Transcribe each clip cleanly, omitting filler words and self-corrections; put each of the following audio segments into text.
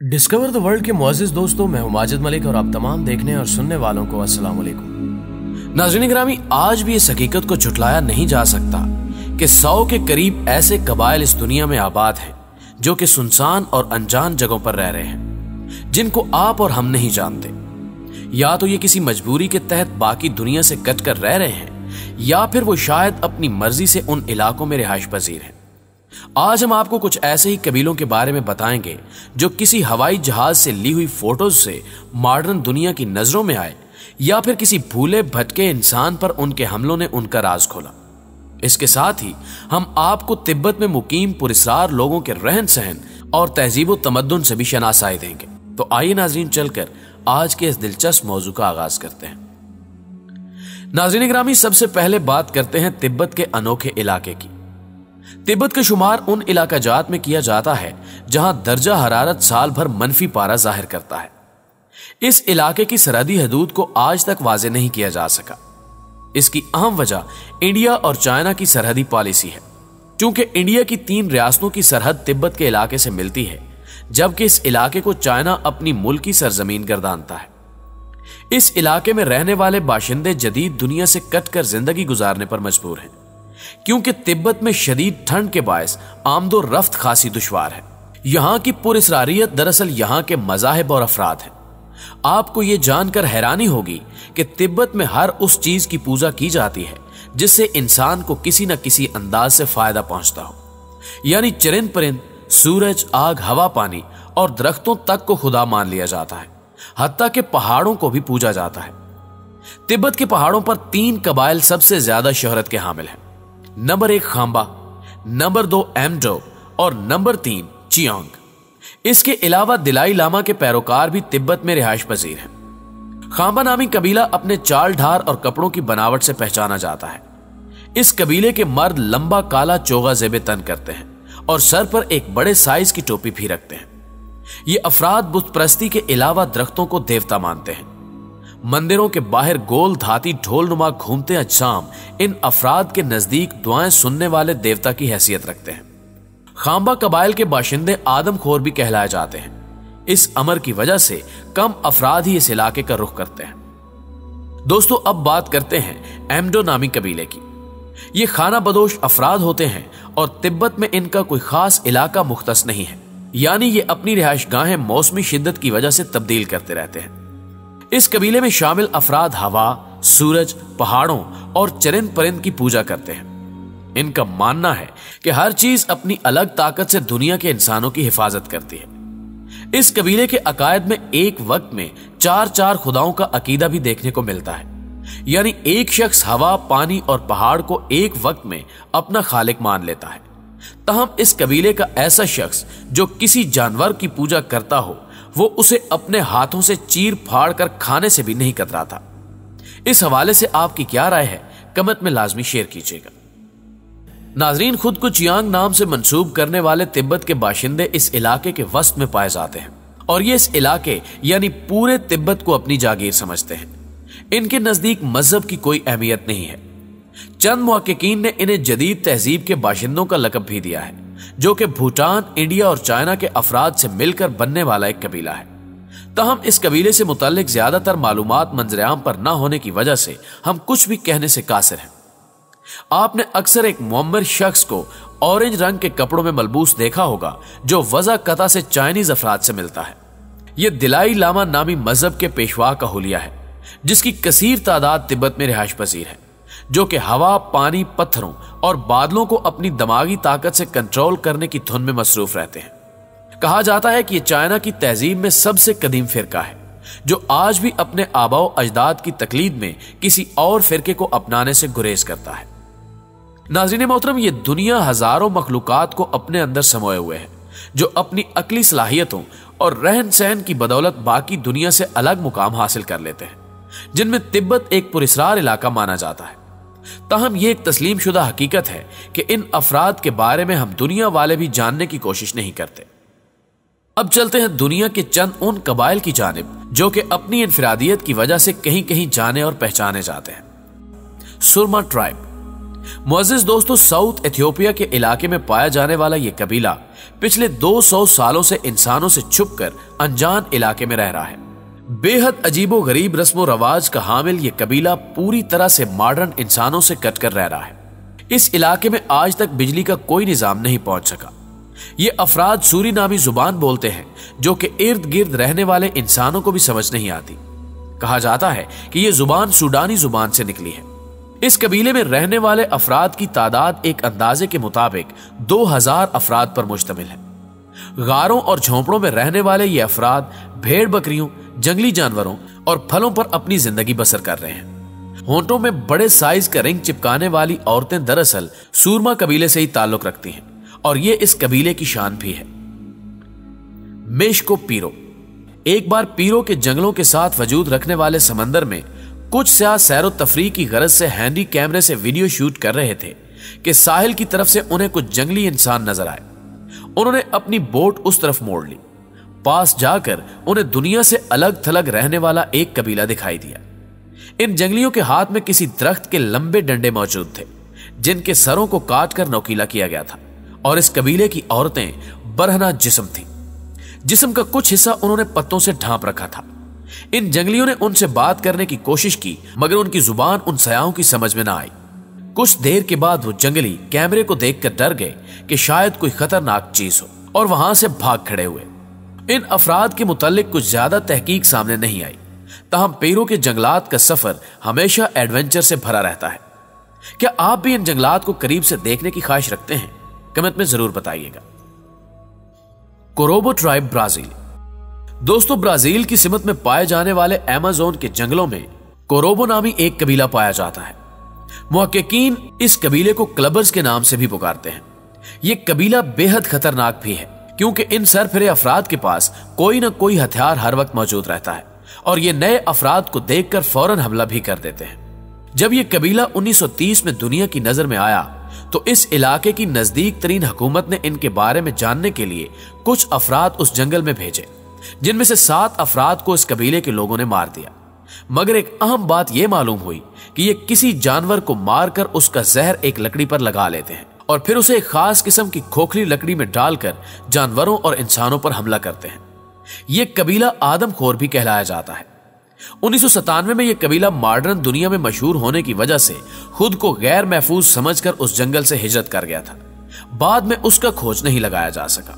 Discover the world के मुअज़्ज़िज़ दोस्तों, मैं हूं माजिद मलिक और आप तमाम देखने और सुनने वालों को अस्सलाम वालेकुम। नाज़रीन ग्रामी, आज भी इस हकीकत को झुटलाया नहीं जा सकता कि 100 के करीब ऐसे कबाइल इस दुनिया में आबाद हैं जो कि सुनसान और अनजान जगहों पर रह रहे हैं, जिनको आप और हम नहीं जानते। या तो ये किसी मजबूरी के तहत बाकी दुनिया से कट कर रह रहे हैं, या फिर वो शायद अपनी मर्जी से उन इलाकों में रिहाइश पजीर हैं। आज हम आपको कुछ ऐसे ही कबीलों के बारे में बताएंगे जो किसी हवाई जहाज से ली हुई फोटोज से मॉडर्न दुनिया की नजरों में आए, या फिर किसी भूले भटके इंसान पर उनके हमलों ने उनका राज खोला। इसके साथ ही हम आपको तिब्बत में मुकीम पुरस्रार लोगों के रहन सहन और तहजीब व तमद्दुन से भी शनासाई देंगे। तो आइए नाजरीन, चलकर आज के इस दिलचस्प मौजू का आगाज करते हैं। नाज़रीन ग्रामी, सबसे पहले बात करते हैं तिब्बत के अनोखे इलाके की। तिब्बत का शुमार उन इलाका जात में किया जाता है जहां दर्जा हरारत साल भर मनफी पारा जाहिर करता है। इस इलाके की सरहदी हदूद को आज तक वाज़े नहीं किया जा सका। इसकी अहम वजह इंडिया और चाइना की सरहदी पॉलिसी है। क्योंकि इंडिया की 3 रियासतों की सरहद तिब्बत के इलाके से मिलती है, जबकि इस इलाके को चाइना अपनी मुल्की सरजमीन गर्दानता है। इस इलाके में रहने वाले बाशिंदे जदीद दुनिया से कट कर जिंदगी गुजारने पर मजबूर हैं, क्योंकि तिब्बत में शदीद ठंड के बायस आमदो रफ्त खासी दुश्वार है। यहाँ की पुरस्रारियत दरअसल यहाँ के मज़ाहिब और अफराद है। आपको ये जानकर हैरानी होगी कि तिब्बत में हर उस चीज की पूजा की जाती है जिससे इंसान को किसी न किसी अंदाज से फायदा पहुंचता हो। यानी चरिंद परिंद, सूरज, आग, हवा, पानी और दरख्तों तक को खुदा मान लिया जाता है। हत्ता के पहाड़ों को भी पूजा जाता है। तिब्बत के पहाड़ों पर 3 कबाइल सबसे ज्यादा शोहरत के हामिल हैं। नंबर 1 खांबा, नंबर 2 एमडो और नंबर 3 चियांग। इसके अलावा दिलाई लामा के पैरोकार भी तिब्बत में रिहाइश पजीर हैं। खांबा नामी कबीला अपने चाल ढार और कपड़ों की बनावट से पहचाना जाता है। इस कबीले के मर्द लंबा काला चोगा जेबे तन करते हैं और सर पर एक बड़े साइज की टोपी भी रखते हैं। ये अफराद बुत परस्ती के अलावा दरख्तों को देवता मानते हैं। मंदिरों के बाहर गोल धाती ढोल नुमा घूमते अज्जाम इन अफराद के नजदीक दुआएं सुनने वाले देवता की हैसियत रखते हैं। खांबा कबाइल के बाशिंदे आदमखोर भी कहलाए जाते हैं। इस अमर की वजह से कम अफराद ही इस इलाके का रुख करते हैं। दोस्तों, अब बात करते हैं एमडो नामी कबीले की। ये खाना बदोश अफराद होते हैं और तिब्बत में इनका कोई खास इलाका मुख्तस नहीं है। यानी ये अपनी रिहाइश गाहें मौसमी शिद्दत की वजह से तब्दील करते रहते हैं। इस कबीले में शामिल अफराद हवा, सूरज, पहाड़ों और चरिंद परिंद की पूजा करते हैं। इनका मानना है कि हर चीज अपनी अलग ताकत से दुनिया के इंसानों की हिफाजत करती है। इस कबीले के अकायद में एक वक्त में 4 खुदाओं का अकीदा भी देखने को मिलता है। यानी एक शख्स हवा, पानी और पहाड़ को एक वक्त में अपना खालिक मान लेता है। तहम इस कबीले का ऐसा शख्स जो किसी जानवर की पूजा करता हो, वो उसे अपने हाथों से चीर फाड़ कर खाने से भी नहीं कतराता। इस हवाले से आपकी क्या राय है, कमेंट में लाजमी शेयर कीजिएगा। नाजरीन, खुद को चियांग नाम से मंसूब करने वाले तिब्बत के बाशिंदे इस इलाके के वस्त में पाए जाते हैं और ये इस इलाके यानी पूरे तिब्बत को अपनी जागीर समझते हैं। इनके नजदीक मजहब की कोई अहमियत नहीं है। चंद मुहक्किकीन ने इन्हें जदीद तहजीब के बाशिंदों का लकब भी दिया है, जो कि भूटान, इंडिया और चाइना के अफराद से मिलकर बनने वाला एक कबीला है। तहम इस कबीले से मुतल्लिक ज्यादातर मालूमात मंजरेआम पर न होने की वजह से हम कुछ भी कहने से कासिर हैं। आपने अक्सर एक मुअम्मर शख्स को ऑरेंज रंग के कपड़ों में मलबूस देखा होगा, जो वज़ा कता से चाइनीज अफराद से मिलता है। यह दिलाई लामा नामी मजहब के पेशवा का हुलिया है, जिसकी कसीर तादाद तिब्बत में रिहाइश पजीर है, जो कि हवा, पानी, पत्थरों और बादलों को अपनी दिमागी ताकत से कंट्रोल करने की धुन में मसरूफ रहते हैं। कहा जाता है कि यह चाइना की तहजीब में सबसे कदीम फिरका है, जो आज भी अपने आबाओ अजदाद की तकलीद में किसी और फिरके को अपनाने से गुरेज करता है। नाज़रीन मोहतरम, ये दुनिया हजारों मखलूकात को अपने अंदर समोए हुए है, जो अपनी अकली सलाहियतों और रहन सहन की बदौलत बाकी दुनिया से अलग मुकाम हासिल कर लेते हैं, जिनमें तिब्बत एक पुरस्रार इलाका माना जाता है। ताहम यह एक तस्लीम शुदा हकीकत है कि इन अफराद के बारे में हम दुनिया वाले भी जानने की कोशिश नहीं करते। अब चलते हैं दुनिया के चंद उन कबाइल की जानिब जो कि अपनी इनफरादियत की वजह से कहीं कहीं जाने और पहचाने जाते हैं। सुरमा ट्राइब। मुअज़्ज़िज़ दोस्तों, साउथ इथियोपिया के इलाके में पाया जाने वाला यह कबीला पिछले 200 सालों से इंसानों से छुपकर अनजान इलाके में रह रहा है। बेहद अजीबो गरीब रस्मो रवाज का हामिल यह कबीला पूरी तरह से मॉडर्न इंसानों से कटकर रह रहा है। इस इलाके में आज तक बिजली का कोई निजाम नहीं पहुंच सका। ये अफराद सूरी नामी जुबान बोलते हैं जो कि इर्द गिर्द रहने वाले इंसानों को भी समझ नहीं आती। कहा जाता है कि यह जुबान सूडानी जुबान से निकली है। इस कबीले में रहने वाले अफराद की तादाद एक अंदाजे के मुताबिक 2000 अफराद पर मुश्तमिल है। गारों और झोंपड़ों में रहने वाले ये अफराद भेड़ बकरियों, जंगली जानवरों और फलों पर अपनी जिंदगी बसर कर रहे हैं। होंठों में बड़े साइज का रिंग चिपकाने वाली औरतें दरअसल सूरमा कबीले से ही ताल्लुक रखती हैं और ये इस कबीले की शान भी है। मेशको पीरो। एक बार पीरो के जंगलों के साथ वजूद रखने वाले समंदर में कुछ स्याह सैरो तफरीह की गरज से हैंडी कैमरे से वीडियो शूट कर रहे थे कि साहिल की तरफ से उन्हें कुछ जंगली इंसान नजर आए। उन्होंने अपनी बोट उस तरफ मोड़ ली। पास जाकर उन्हें दुनिया से अलग थलग रहने वाला एक कबीला दिखाई दिया। इन जंगलियों के हाथ में किसी दरख्त के लंबे डंडे मौजूद थे जिनके सरों को काटकर नोकीला किया गया था और इस कबीले की औरतें बरहना जिस्म थी। जिस्म का कुछ हिस्सा उन्होंने पत्तों से ढांप रखा था। इन जंगलियों ने उनसे बात करने की कोशिश की मगर उनकी जुबान उन सयाहों की समझ में ना आई। कुछ देर के बाद वो जंगली कैमरे को देखकर डर गए कि शायद कोई खतरनाक चीज हो और वहां से भाग खड़े हुए। इन अफराद के मुतालिक कुछ ज्यादा तहकीक सामने नहीं आई। ताहम पेरू के जंगलात का सफर हमेशा एडवेंचर से भरा रहता है। क्या आप भी इन जंगलात को करीब से देखने की ख्वाहिश रखते हैं? कमेंट में जरूर बताइएगा। कोरोबो ट्राइब, ब्राजील। दोस्तों, ब्राजील की सिमत में पाए जाने वाले अमेज़न के जंगलों में कोरोबो नामी एक कबीला पाया जाता है। मुहक्किकीन इस कबीले को क्लबर्स के नाम से भी पुकारते हैं। यह कबीला बेहद खतरनाक भी है क्योंकि इन सरफिरे अफराद के पास कोई ना कोई हथियार हर वक्त मौजूद रहता है और ये नए अफराद को देखकर फौरन हमला भी कर देते हैं। जब यह कबीला 1930 में दुनिया की नजर में आया तो इस इलाके की नजदीक तरीन हुकूमत ने इनके बारे में जानने के लिए कुछ अफराद उस जंगल में भेजे, जिनमें से 7 अफराद को इस कबीले के लोगों ने मार दिया। मगर एक अहम बात यह मालूम हुई कि ये किसी जानवर को मारकर उसका जहर एक लकड़ी पर लगा लेते हैं और फिर उसे एक खास किस्म की खोखली लकड़ी में डालकर जानवरों और इंसानों पर हमला करते हैं। यह कबीला आदमखोर भी कहलाया जाता है। 1997 में यह कबीला मॉडर्न दुनिया में मशहूर होने की वजह से खुद को गैर महफूज समझकर उस जंगल से हिजरत कर गया था। बाद में उसका खोज नहीं लगाया जा सका।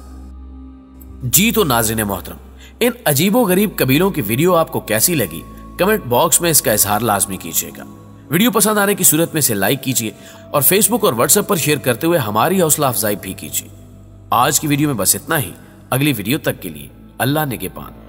जी तो नाज़रीन मोहतरम, इन अजीबो गरीब कबीलों की वीडियो आपको कैसी लगी? कमेंट बॉक्स में इसका इजहार लाजमी कीजिएगा। वीडियो पसंद आने की सूरत में इसे लाइक कीजिए और फेसबुक और व्हाट्सएप पर शेयर करते हुए हमारी हौसला अफजाई भी कीजिए। आज की वीडियो में बस इतना ही। अगली वीडियो तक के लिए अल्लाह निगहबान।